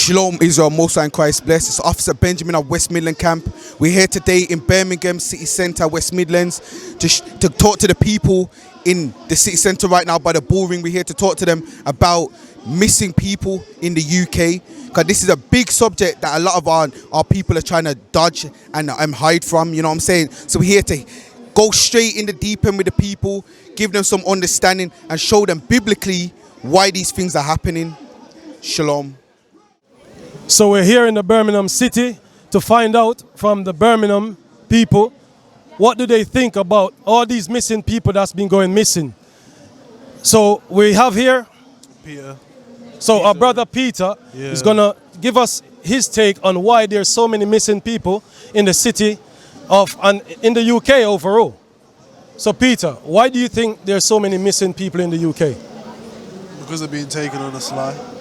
Shalom Israel, Most High in Christ bless. It's Officer Benjamin of West Midland Camp. We're here today in Birmingham City Centre, West Midlands, to talk to the people in the city centre right now by the bullring. We're here to talk to them about missing people in the UK, because this is a big subject that a lot of our people are trying to dodge and hide from, you know what I'm saying? So we're here to go straight in the deep end with the people, give them some understanding and show them biblically why these things are happening. Shalom. So we're here in the Birmingham city to find out from the Birmingham people what do they think about all these missing people that's been going missing. So we have here Peter. So our brother Peter is gonna give us his take on why there's so many missing people in the city and in the UK overall. So Peter, why do you think there's so many missing people in the UK? Because they're being taken on the sly.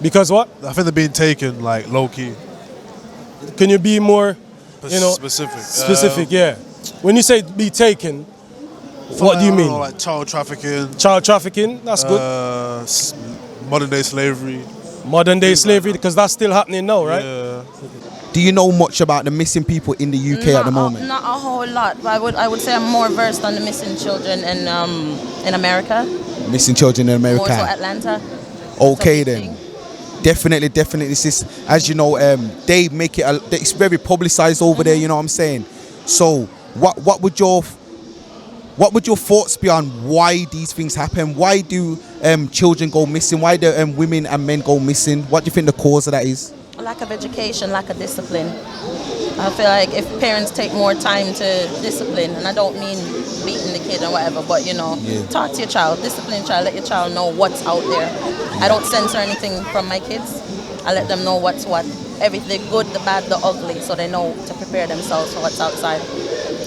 Because what? I think they're being taken like low key. Can you be more, specific? Specific, yeah. When you say be taken, what do you mean? Like child trafficking. Child trafficking, that's good. Modern day slavery. Modern day slavery, because that's still happening now, right? Yeah. Do you know much about the missing people in the UK at the moment? Not a whole lot, but I would say I'm more versed on the missing children in America. Missing children in America. More so Atlanta. Okay then. Definitely, sis. As you know, they make it. It's very publicized over there. You know what I'm saying? So, what would your thoughts be on why these things happen? Why do children go missing? Why do women and men go missing? What do you think the cause of that is? Lack of education, lack of discipline. I feel like if parents take more time to discipline, and I don't mean beating the kid or whatever, but talk to your child, discipline your child, let your child know what's out there. I don't censor anything from my kids. I let them know what's what, everything, the good, the bad, the ugly, so they know to prepare themselves for what's outside.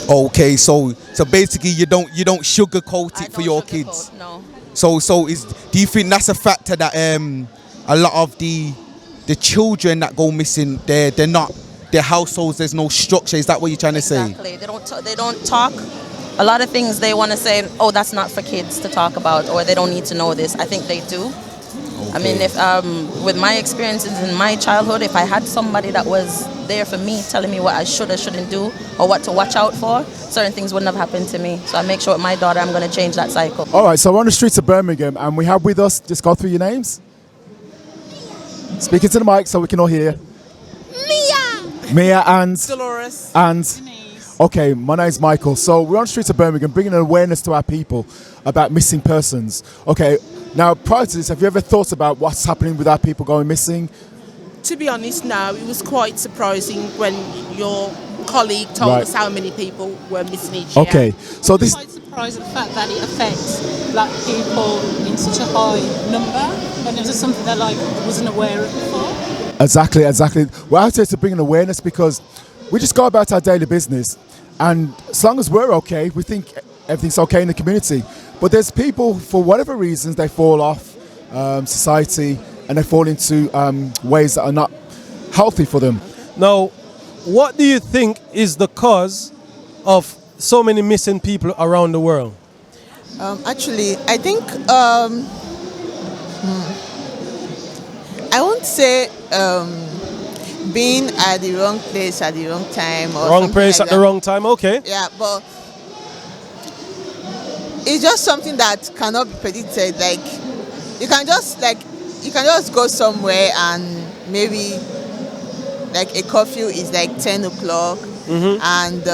Okay, so basically you don't sugarcoat it for your kids. No. So do you think that's a factor that a lot of the children that go missing, they're not, their households, there's no structure? Is that what you're trying to say? Exactly. They don't talk. A lot of things they want to say, oh, that's not for kids to talk about, or they don't need to know this. I think they do. Okay. I mean, if with my experiences in my childhood, if I had somebody that was there for me, telling me what I should or shouldn't do, or what to watch out for, certain things wouldn't have happened to me. So I make sure with my daughter, I'm going to change that cycle. All right, so we're on the streets of Birmingham, and we have with us, just go through your names. Speak into the mic so we can all hear. Mia and Dolores and Denise. Okay, my name's Michael. So we're on the streets of Birmingham, bringing an awareness to our people about missing persons. Okay, now prior to this, have you ever thought about what's happening with our people going missing? To be honest, no, it was quite surprising when your colleague told us how many people were missing each year. Okay, so this. I'm quite surprised at the fact that it affects black people in such a high number, and it was something that wasn't aware of before. Exactly. We're out here to bring an awareness because we just go about our daily business, and as long as we're okay, we think everything's okay in the community. But there's people, for whatever reasons, they fall off society and they fall into ways that are not healthy for them. Now, what do you think is the cause of so many missing people around the world? Actually, I think I won't say being at the wrong place at the wrong time or wrong place at the wrong time. Okay. Yeah, but it's just something that cannot be predicted. Like you can just go somewhere and maybe like a curfew is like 10 o'clock and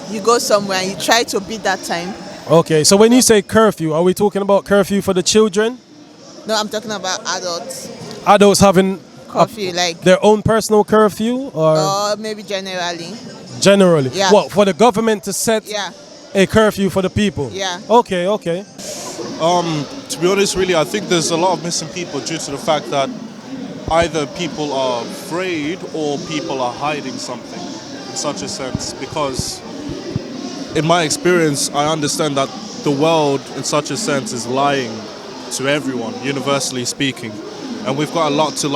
you go somewhere and you try to beat that time. Okay, so when you say curfew, are we talking about curfew for the children? No, I'm talking about adults. Adults having curfew, like their own personal curfew, or maybe generally. Generally, yeah. What, for the government to set a curfew for the people? Yeah. Okay. To be honest, really, I think there's a lot of missing people due to the fact that either people are afraid or people are hiding something, in such a sense. Because, in my experience, I understand that the world, in such a sense, is lying to everyone, universally speaking, and we've got a lot to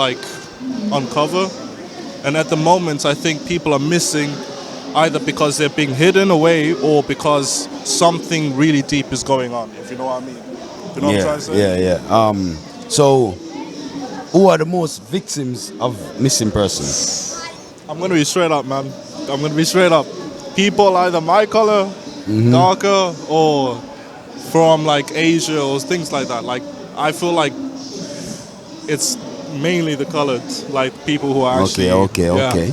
uncover. And at the moment, I think people are missing either because they're being hidden away or because something really deep is going on, if you know what I mean. You know what I'm trying to say? So who are the most victims of missing persons? I'm gonna be straight up, man. I'm gonna be straight up. People either my color, darker, or from like Asia or things like that. Like I feel like it's mainly the colored, like people who are actually. Okay.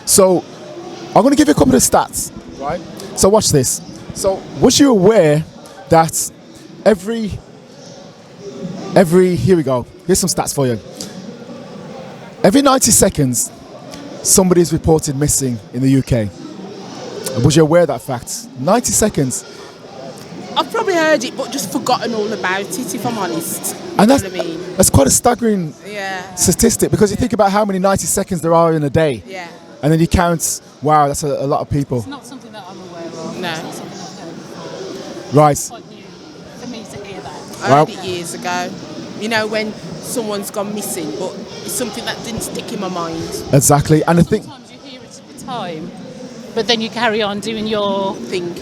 So, I'm going to give you a couple of stats, right? So, watch this. So, was you aware that every here we go. Here's some stats for you. Every 90 seconds, somebody is reported missing in the UK. Was you aware of that fact? 90 seconds. I've probably heard it, but just forgotten all about it, if I'm honest. And You know what I mean? that's quite a staggering Yeah. statistic, because you think about how many 90 seconds there are in a day. Yeah. And then you count, wow, that's a lot of people. It's not something that I'm aware of. No. It's not something I've heard before. Right. It's quite new for me to hear that. I heard it years ago. You know, when someone's gone missing, but it's something that didn't stick in my mind. Exactly. And I think Sometimes you hear it at the time, but then you carry on doing your Thing.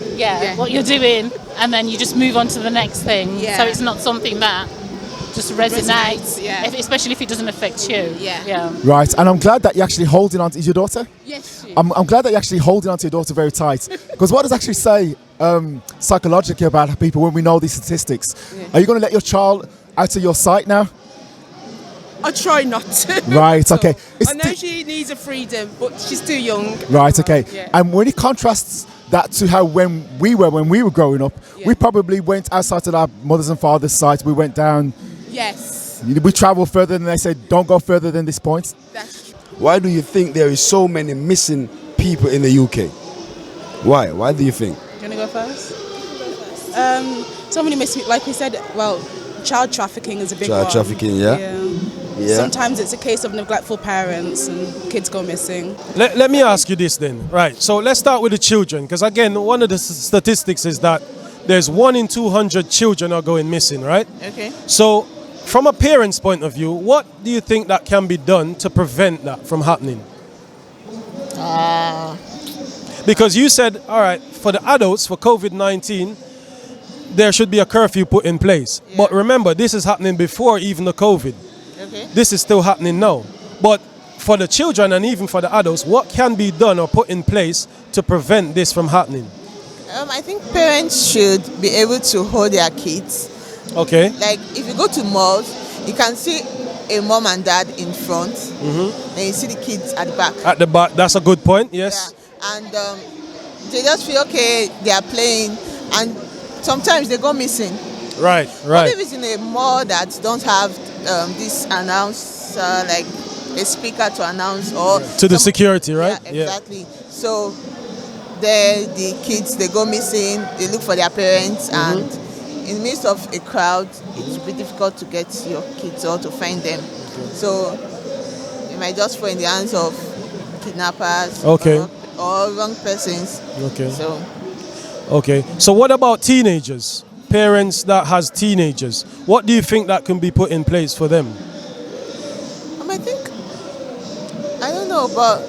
what you're doing, and then you just move on to the next thing. Yeah. So it's not something that just resonates, yeah. especially if it doesn't affect you. Yeah. right, and I'm glad that you're actually holding on to, is your daughter? Yes, she. I'm glad that you're actually holding on to your daughter very tight. Because what does it actually say psychologically about people when we know these statistics? Are you going to let your child out of your sight now? I try not to. Right, okay. I know she needs a freedom, but she's too young. Right, okay. Yeah. And when it contrasts that to how when we were growing up, we probably went outside of our mothers and fathers' sight. We went down. Yes. We traveled further than they said, don't go further than this point. That's true. Why do you think there is so many missing people in the UK? Why? Why do you think? Do you want to go first? So many missing, like we said, well, child trafficking is a big one. Child trafficking, yeah. Sometimes it's a case of neglectful parents and kids go missing. Let me ask you this then. Right, so let's start with the children, because again, one of the statistics is that there's 1 in 200 children are going missing, right? Okay. So from a parent's point of view, what do you think that can be done to prevent that from happening? Because you said, all right, for the adults, for COVID-19, there should be a curfew put in place. Yeah. But remember, this is happening before even the COVID. Okay. This is still happening now. But for the children and even for the adults, what can be done or put in place to prevent this from happening? I think parents should be able to hold their kids. Okay. Like if you go to malls, you can see a mom and dad in front, and you see the kids at the back. At the back, that's a good point, yes. Yeah. And they just feel okay, they are playing, and sometimes they go missing. Right, What right. if it's in a mall that don't have this announcer, like a speaker to announce, or To the security, right? Yeah, exactly. So the kids, they go missing, they look for their parents, and in the midst of a crowd, it will be difficult to get your kids or to find them. So you might just fall in the hands of kidnappers or wrong persons. Okay. So Okay. So what about teenagers? Parents that has teenagers. What do you think that can be put in place for them? I think, I don't know, but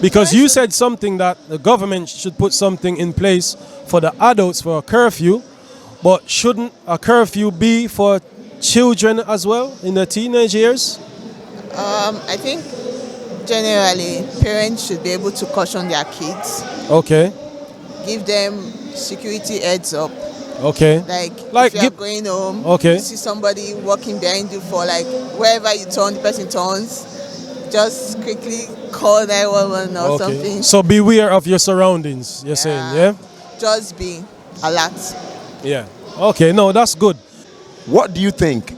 Because you said something that the government should put something in place for the adults for a curfew, but shouldn't a curfew be for children as well in their teenage years? I think generally parents should be able to caution their kids, Okay. give them security heads up. Okay. Like if you're going home, Okay. you see somebody walking behind you for like wherever you turn, the person turns, just quickly call 911 or something. So beware of your surroundings, you're saying, yeah? Just be alert. Yeah. Okay, no, that's good. What do you think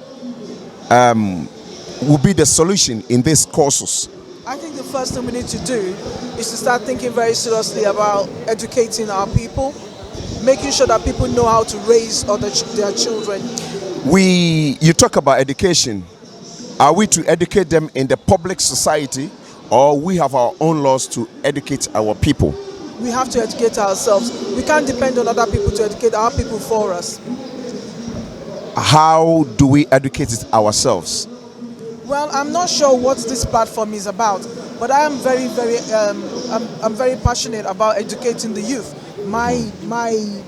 will be the solution in these courses? I think the first thing we need to do is to start thinking very seriously about educating our people, making sure that people know how to raise their children. You talk about education. Are we to educate them in the public society, or we have our own laws to educate our people? We have to educate ourselves. We can't depend on other people to educate our people for us. How do we educate it ourselves? Well, I'm not sure what this platform is about, but I am very, I'm very passionate about educating the youth. My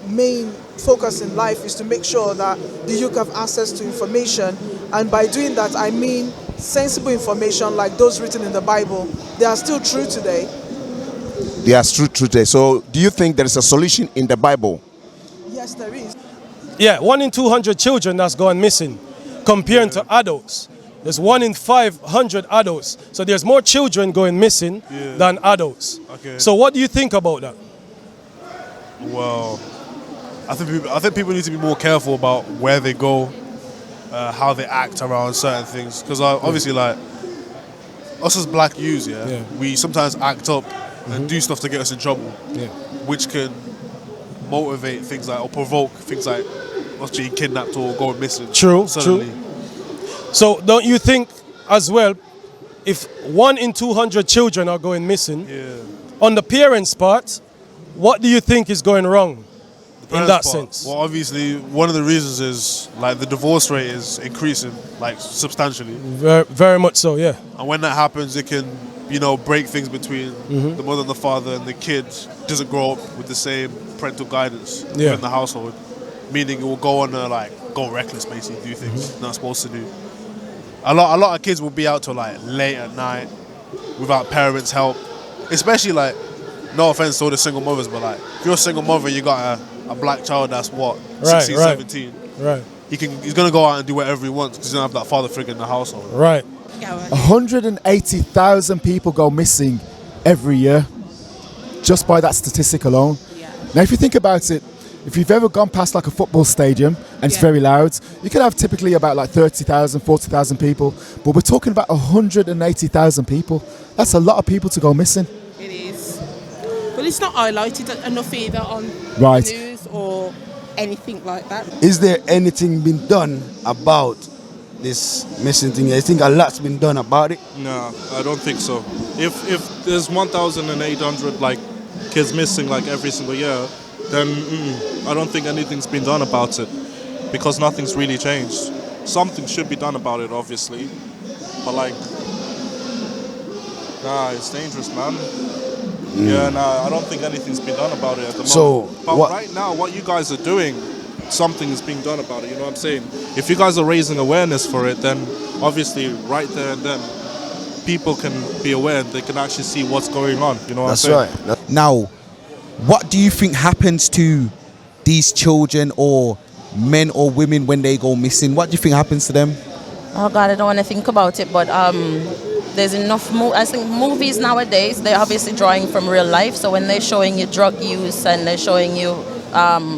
main focus in life is to make sure that the youth have access to information, and by doing that, I mean sensible information like those written in the Bible, they are still true today. They are true today. So do you think there is a solution in the Bible? Yes, there is. Yeah, 1 in 200 children that's gone missing compared to adults. There's 1 in 500 adults. So there's more children going missing than adults. Okay. So what do you think about that? Well, I think people need to be more careful about where they go, how they act around certain things. Because obviously, like, us as black youths, we sometimes act up and do stuff to get us in trouble, which can motivate things like, or provoke things like us being kidnapped or going missing. True, suddenly. true. So don't you think as well, if 1 in 200 children are going missing, on the parents' part, what do you think is going wrong in that sense? Well, obviously, one of the reasons is like the divorce rate is increasing like substantially. Very, very much so, yeah. And when that happens, it can, break things between the mother and the father, and the kid doesn't grow up with the same parental guidance within the household. Meaning it will go on go reckless, basically, do things not supposed to do. A lot of kids will be out till like late at night without parents' help. Especially like, no offense to all the single mothers, but like if you're a single mother, you got a black child that's what, 16, 17. Right. He's gonna go out and do whatever he wants because he doesn't have that father figure in the household. Right. 180,000 people go missing every year, just by that statistic alone. Now, if you think about it, if you've ever gone past like a football stadium and it's very loud, you can have typically about like 30,000, 40,000 people, but we're talking about 180,000 people. That's a lot of people to go missing. It is. But it's not highlighted enough either on news or anything like that. Is there anything been done about this missing thing? I think a lot's been done about it. No, I don't think so. If there's 1,800 like kids missing like every single year, then I don't think anything's been done about it, because nothing's really changed. Something should be done about it, obviously, but like, nah, it's dangerous, man. Yeah, nah, I don't think anything's been done about it at the moment. But right now, what you guys are doing, something is being done about it, you know what I'm saying? If you guys are raising awareness for it, then obviously right there and then people can be aware and they can actually see what's going on, you know what I'm saying? That's right. Now, what do you think happens to these children or men or women when they go missing? What do you think happens to them? Oh God, I don't want to think about it, but there's enough. I think movies nowadays, they're obviously drawing from real life. So when they're showing you drug use and they're showing you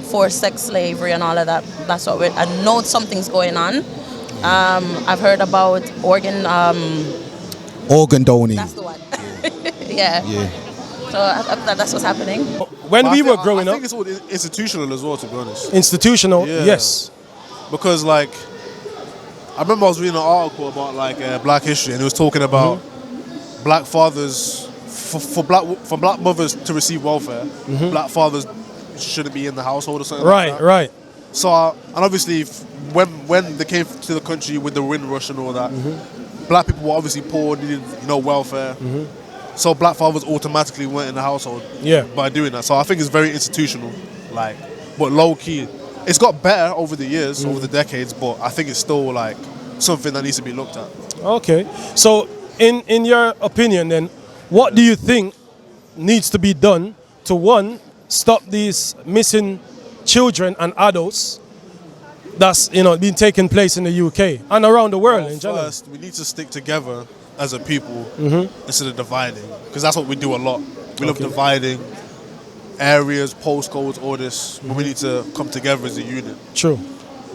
forced sex slavery and all of that, that's what I know something's going on. I've heard about organ donating. That's the one. Yeah. So that's what's happening. When we were growing I up, think it's all institutional as well, to be honest. Institutional, yes. Because like, I remember I was reading an article about like Black history, and it was talking about black fathers for black mothers to receive welfare. Black fathers shouldn't be in the household or something. Right, like that. right. So and obviously when they came to the country with the Windrush and all that, black people were obviously poor, needed welfare. So black fathers automatically went in the household by doing that. So I think it's very institutional, like, but low key. It's got better over the years, over the decades, but I think it's still like something that needs to be looked at. Okay. So in your opinion then, what do you think needs to be done to, one, stop these missing children and adults that's been taking place in the UK and around the world in general? First, we need to stick together as a people instead of dividing, because that's what we do a lot. We love dividing areas, postcodes, all this, but we need to come together as a unit. True.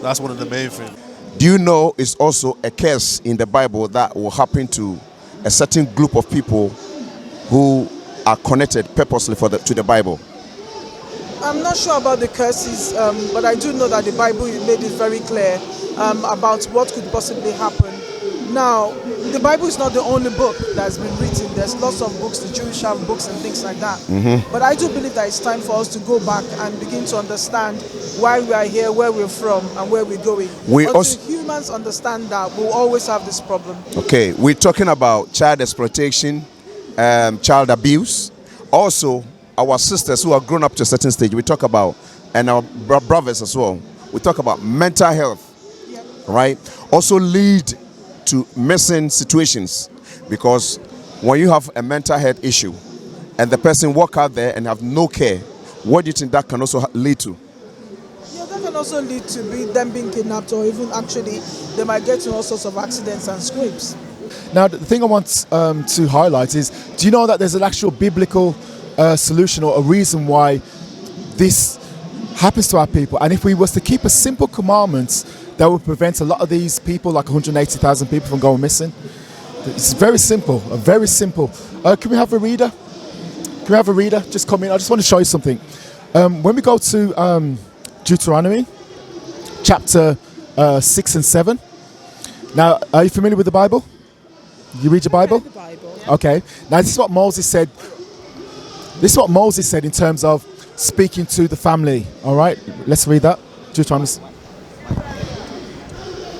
That's one of the main things. Do you know it's also a curse in the Bible that will happen to a certain group of people who are connected purposely to the Bible? I'm not sure about the curses, but I do know that the Bible made it very clear about what could possibly happen. Now, the Bible is not the only book that's been written. There's lots of books, the Jewish have books and things like that. But I do believe that it's time for us to go back and begin to understand why we are here, where we're from, and where we're going. Until humans understand that, we'll always have this problem. Okay, we're talking about child exploitation, child abuse. Also, our sisters who are grown up to a certain stage, we talk about, and our brothers as well, we talk about mental health, right? Also lead to missing situations, because when you have a mental health issue and the person walk out there and have no care, what do you think that can also lead to? Yeah, that can also lead to them being kidnapped, or even actually they might get in all sorts of accidents and scrapes. Now, the thing I want to highlight is, do you know that there's an actual biblical solution or a reason why this happens to our people? And if we was to keep a simple commandment that would prevent a lot of these people, like 180,000 people, from going missing. It's very simple, very simple. Can we have a reader? Can we have a reader? Just come in. I just want to show you something. When we go to Deuteronomy, chapter 6 and 7. Now, are you familiar with the Bible? You read your Bible? The Bible. Okay. Now, this is what Moses said. This is what Moses said in terms of speaking to the family. All right. Let's read that. Deuteronomy.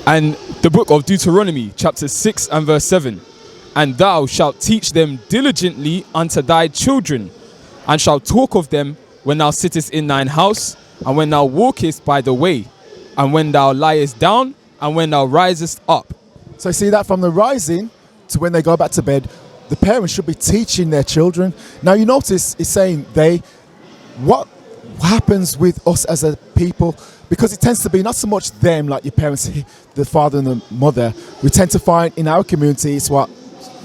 And the book of Deuteronomy, chapter 6 and verse 7. And thou shalt teach them diligently unto thy children, and shalt talk of them when thou sittest in thine house, and when thou walkest by the way, and when thou liest down, and when thou risest up. So you see that from the rising to when they go back to bed, the parents should be teaching their children. Now you notice it's saying they. What happens with us as a people? Because it tends to be not so much them, like your parents, the father and the mother. We tend to find in our community it's what?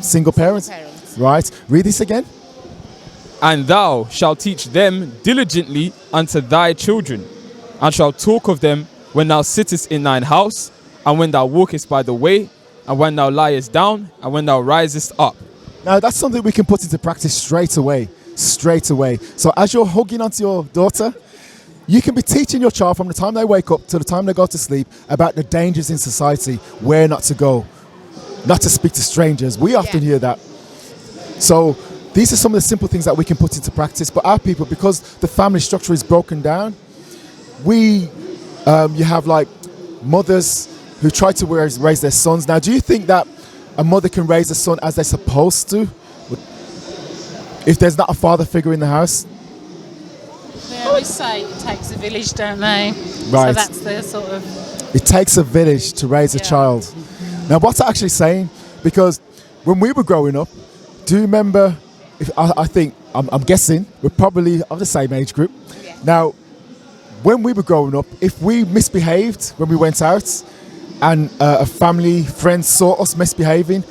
Single parents. Right? Read this again. And thou shalt teach them diligently unto thy children, and shalt talk of them when thou sittest in thine house, and when thou walkest by the way, and when thou liest down, and when thou risest up. Now that's something we can put into practice straight away. Straight away. So as you're hugging onto your daughter, you can be teaching your child from the time they wake up to the time they go to sleep about the dangers in society, where not to go, not to speak to strangers. We often hear that. So these are some of the simple things that we can put into practice. But our people, because the family structure is broken down, you have like mothers who try to raise their sons. Now, do you think that a mother can raise a son as they're supposed to if there's not a father figure in the house? They always say it takes a village, don't they? Right. So that's the sort of... It takes a village to raise a child. Now, what's that actually saying? Because when we were growing up, do you remember, I'm guessing, we're probably of the same age group. Yeah. Now, when we were growing up, if we misbehaved when we went out and a family, friend saw us misbehaving,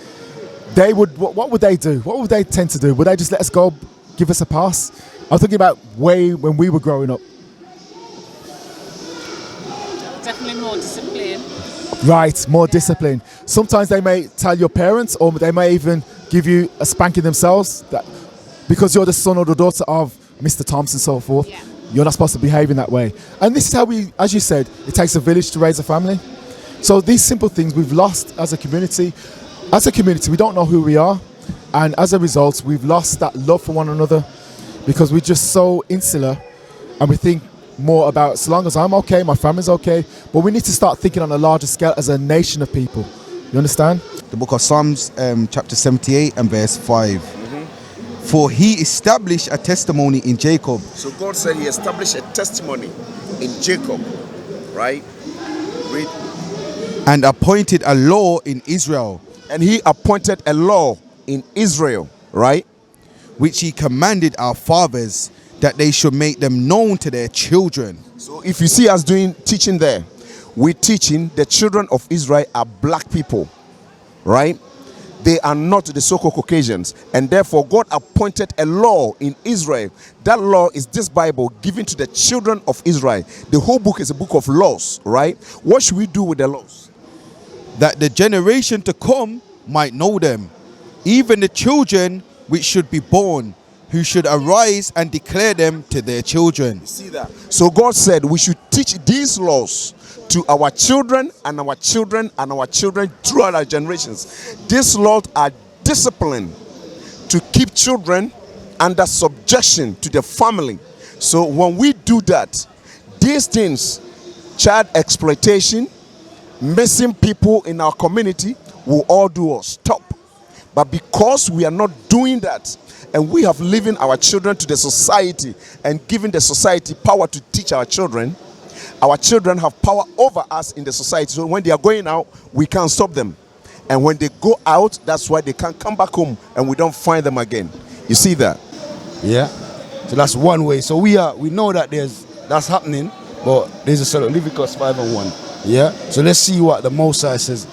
they would, what would they do? What would they tend to do? Would they just let us go, give us a pass? I'm thinking about when we were growing up. Definitely more discipline. Right, more discipline. Sometimes they may tell your parents, or they may even give you a spanking themselves, that because you're the son or the daughter of Mr. Thompson and so forth, you're not supposed to behave in that way. And this is how we, as you said, it takes a village to raise a family. So these simple things we've lost as a community. As a community, we don't know who we are. And as a result, we've lost that love for one another because we're just so insular and we think more about, as long as I'm okay, my family's okay. But we need to start thinking on a larger scale as a nation of people. You understand? The book of Psalms, chapter 78 and verse 5. For he established a testimony in Jacob. So God said he established a testimony in Jacob, right? Read. And appointed a law in Israel. And he appointed a law in Israel, right? Which he commanded our fathers, that they should make them known to their children. So if you see us teaching there, we're teaching the children of Israel are black people, right? They are not the so-called Caucasians, and therefore God appointed a law in Israel. That law is this Bible given to the children of Israel. The whole book is a book of laws, right? What should we do with the laws? That the generation to come might know them, even the children which should be born, who should arise and declare them to their children. You see that? So God said we should teach these laws to our children and our children and our children throughout our generations. These laws are discipline to keep children under subjection to the family. So when we do that, these things, child exploitation, missing people in our community, will all do us stop. But because we are not doing that, and we have given our children to the society and given the society power to teach our children have power over us in the society. So when they are going out, we can't stop them. And when they go out, that's why they can't come back home and we don't find them again. You see that? Yeah. So that's one way. So we know that that's happening, but there's a sort of Leviticus 5:1. Yeah. So let's see what the Most High says.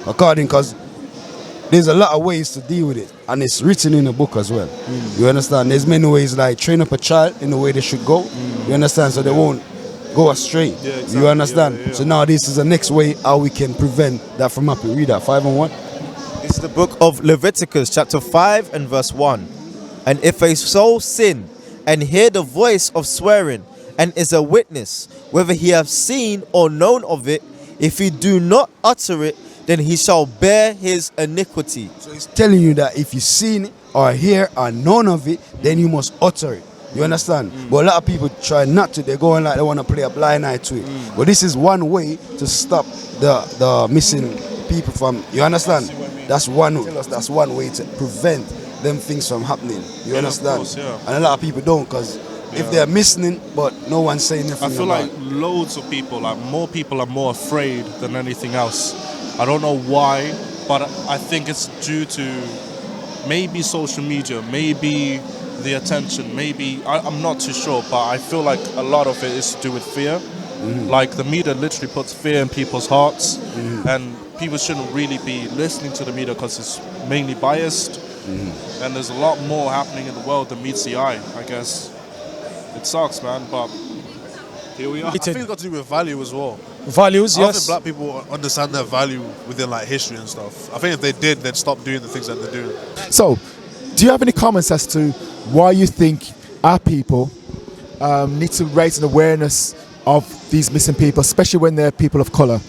Because there's a lot of ways to deal with it, and it's written in the book as well. You understand? There's many ways, like train up a child in the way they should go. You understand? So they won't go astray. Yeah, exactly. You understand? Yeah. So now this is the next way how we can prevent that from happening. Read that 5:1. This is the book of Leviticus, chapter 5 and verse 1. And if a soul sin and hear the voice of swearing and is a witness, whether he have seen or known of it, if he do not utter it, then he shall bear his iniquity. So it's telling you that if you seen it or hear or known of it, then you must utter it. You understand? But a lot of people try not to. They're going like they want to play a blind eye to it. But this is one way to stop the missing people from. You understand? That's one way to prevent them things from happening. You understand? Of course, yeah. And a lot of people don't, because if they're missing, but no one's saying anything. I feel like loads of people, like more people are more afraid than anything else. I don't know why, but I think it's due to maybe social media, maybe the attention, maybe, I'm not too sure, but I feel like a lot of it is to do with fear. Like the media literally puts fear in people's hearts, and people shouldn't really be listening to the media because it's mainly biased. And there's a lot more happening in the world than meets the eye, I guess. It sucks, man, but here we are. I think it's got to do with value as well. Values, I don't yes. think black people understand their value within like history and stuff. I think if they did, they'd stop doing the things that they're doing. So, do you have any comments as to why you think our people need to raise an awareness of these missing people, especially when they're people of colour?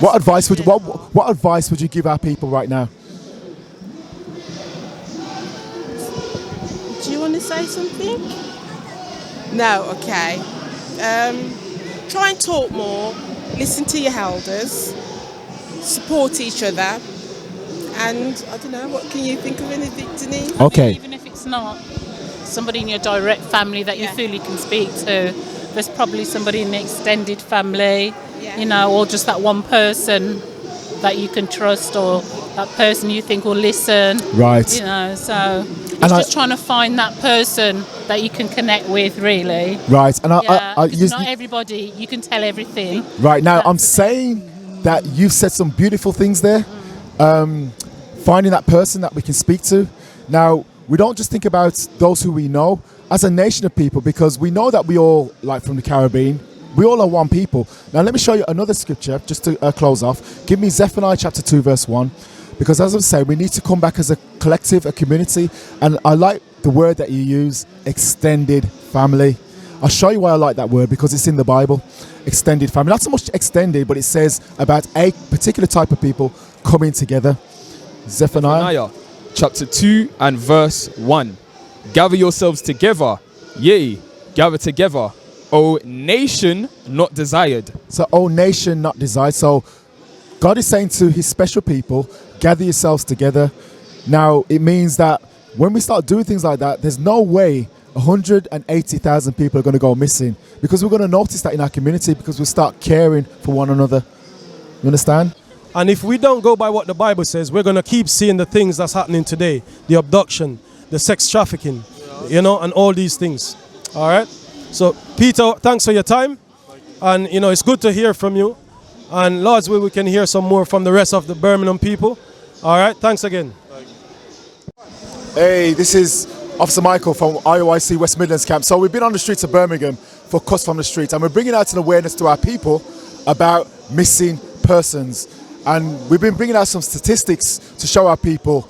What advice would you give our people right now? Do you want to say something? No, okay. Try and talk more, listen to your elders, support each other, and I don't know, what can you think of anything, Denise? Okay. Even if it's not somebody in your direct family that you feel you can speak to, there's probably somebody in the extended family, you know, or just that one person that you can trust, or that person you think will listen. Right. You know, so it's just trying to find that person that you can connect with, really. Right. And because not everybody, you can tell everything. Right. Now, I'm saying that you've said some beautiful things there. Finding that person that we can speak to. Now, we don't just think about those who we know as a nation of people, because we know that we all, like from the Caribbean, we all are one people. Now, let me show you another scripture just to close off. Give me Zephaniah chapter 2, verse 1. Because as I say, we need to come back as a collective, a community. And I like the word that you use, extended family. I'll show you why I like that word, because it's in the Bible. Extended family. Not so much extended, but it says about a particular type of people coming together. Zephaniah chapter 2 and verse 1. Gather yourselves together, yea, gather together, O nation not desired. So, O nation not desired. So, God is saying to his special people, gather yourselves together. Now, it means that when we start doing things like that, there's no way 180,000 people are going to go missing, because we're going to notice that in our community, because we start caring for one another. You understand? And if we don't go by what the Bible says, we're going to keep seeing the things that's happening today. The abduction, the sex trafficking, you know, and all these things. All right? So, Peter, thanks for your time. And, you know, it's good to hear from you. And Lord's will, we can hear some more from the rest of the Birmingham people. All right? Thanks again. Hey, this is Officer Michael from IUIC West Midlands Camp. So we've been on the streets of Birmingham for Cuts from the Streets, and we're bringing out an awareness to our people about missing persons. And we've been bringing out some statistics to show our people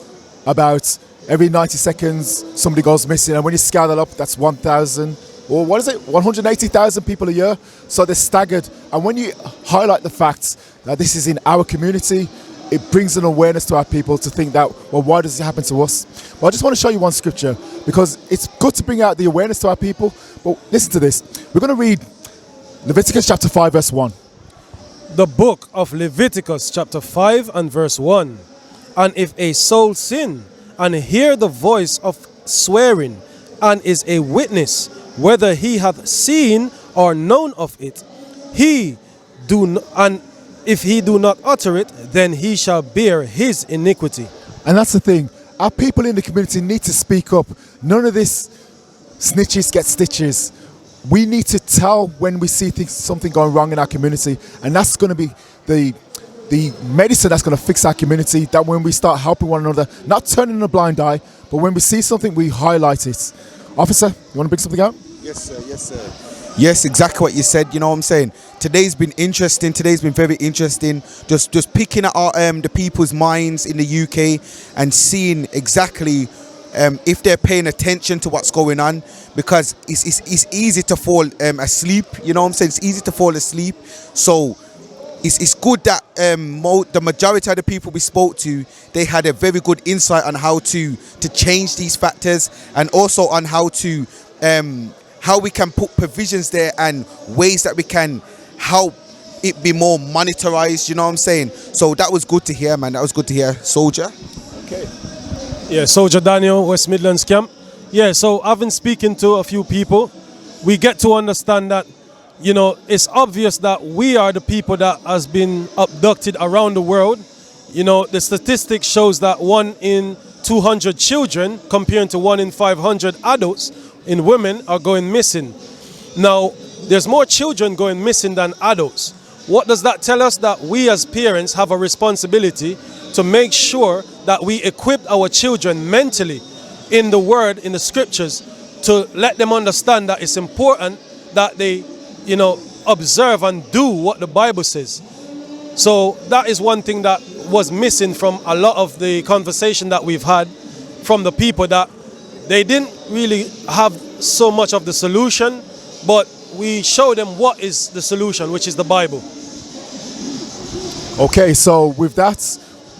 about every 90 seconds somebody goes missing. And when you scale that up, that's 1,000, or what is it, 180,000 people a year. So they're staggered. And when you highlight the fact that this is in our community, it brings an awareness to our people to think that, well, why does it happen to us? Well, I just want to show you one scripture, because it's good to bring out the awareness to our people. But listen to this. We're going to read Leviticus chapter 5, verse 1. The book of Leviticus chapter 5 and verse 1. And if a soul sin and hear the voice of swearing and is a witness, whether he hath seen or known of it, he do if he do not utter it, then he shall bear his iniquity. And that's the thing. Our people in the community need to speak up. None of this snitches get stitches. We need to tell when we see something going wrong in our community, and that's going to be the medicine that's going to fix our community. That when we start helping one another, not turning a blind eye, but when we see something, we highlight it. Officer, you want to bring something out? Yes, sir. Yes, sir. Yes, exactly what you said. You know what I'm saying? Today's been interesting. Today's been very interesting. Just picking at our, the people's minds in the UK and seeing exactly if they're paying attention to what's going on, because it's easy to fall asleep. You know what I'm saying? It's easy to fall asleep. So it's good that the majority of the people we spoke to, they had a very good insight on how to change these factors, and also on how to how we can put provisions there and ways that we can help it be more monetarized. You know what I'm saying? So that was good to hear, man. That was good to hear. Soldier. Okay. Yeah, Soldier Daniel, West Midlands camp. Yeah, so I've been speaking to a few people. We get to understand that, you know, it's obvious that we are the people that has been abducted around the world. You know, the statistics shows that 1 in 200 children, comparing to 1 in 500 adults in women, are going missing. Now, there's more children going missing than adults. What does that tell us? That we as parents have a responsibility to make sure that we equip our children mentally in the word, in the scriptures, to let them understand that it's important that they, you know, observe and do what the Bible says. So that is one thing that was missing from a lot of the conversation that we've had from the people, that they didn't really have so much of the solution, but we show them what is the solution, which is the Bible. Okay, so with that,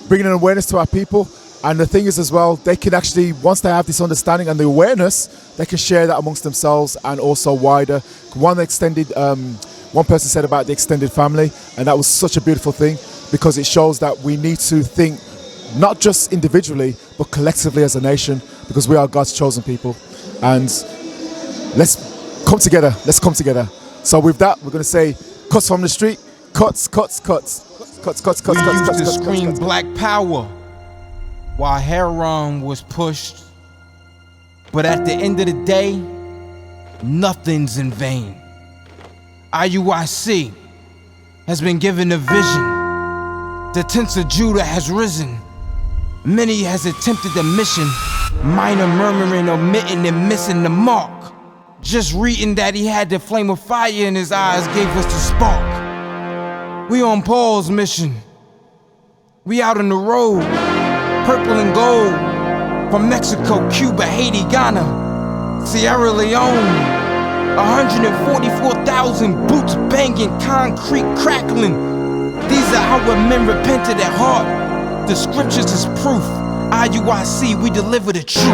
bringing an awareness to our people, and the thing is as well, they can actually, once they have this understanding and the awareness, they can share that amongst themselves and also wider. One person said about the extended family, and that was such a beautiful thing, because it shows that we need to think not just individually, but collectively as a nation, because we are God's chosen people. And let's come together. Let's come together. So with that, we're going to say, cuts from the street, cuts. We used to scream black power while heroin was pushed. But at the end of the day, nothing's in vain. IUIC has been given a vision. The tents of Judah has risen. Many has attempted the mission. Minor murmuring, omitting, and missing the mark. Just reading that he had the flame of fire in his eyes gave us the spark. We on Paul's mission. We out on the road, purple and gold. From Mexico, Cuba, Haiti, Ghana, Sierra Leone. 144,000 boots banging, concrete crackling. These are our men repented at heart. The scriptures is proof. IUIC, we deliver the truth.